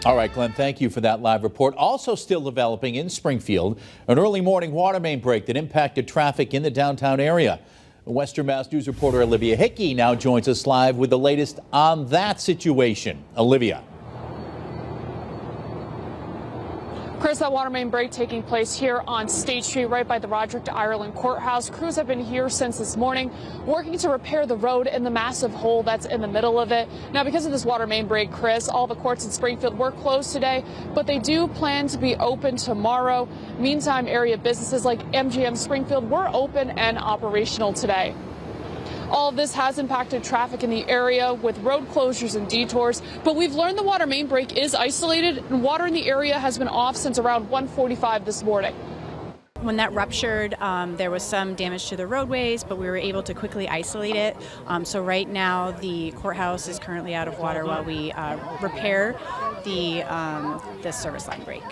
All right, Glenn, thank you for that live report. Also still developing in Springfield, an early morning water main break that impacted traffic in the downtown area. Western Mass News reporter Olivia Hickey now joins us live with the latest on that situation. Olivia. Chris, that water main break taking place here on State Street right by the Roderick Ireland Courthouse. Crews have been here since this morning working to repair the road and the massive hole that's in the middle of it. Now, because of this water main break, Chris, all the courts in Springfield were closed today, but they do plan to be open tomorrow. Meantime, area businesses like MGM Springfield were open and operational today. All of this has impacted traffic in the area with road closures and detours, but we've learned the water main break is isolated and water in the area has been off since around 1:45 this morning. When that ruptured, there was some damage to the roadways, but we were able to quickly isolate it. So right now the courthouse is currently out of water while we repair the service line break.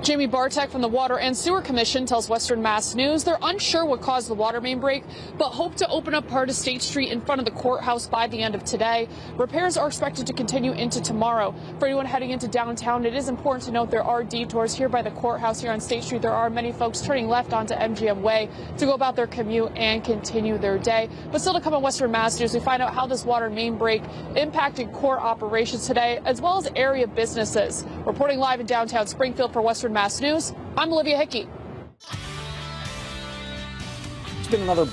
Jamie Bartek from the Water and Sewer Commission tells Western Mass News they're unsure what caused the water main break, but hope to open up part of State Street in front of the courthouse by the end of today. Repairs are expected to continue into tomorrow. For anyone heading into downtown, it is important to note there are detours here by the courthouse here on State Street. There are many folks turning left onto MGM Way to go about their commute and continue their day. But still to come on Western Mass News, we find out how this water main break impacted court operations today, as well as area businesses. Reporting live in downtown Springfield for Western Mass News, I'm Olivia Hickey. It's been another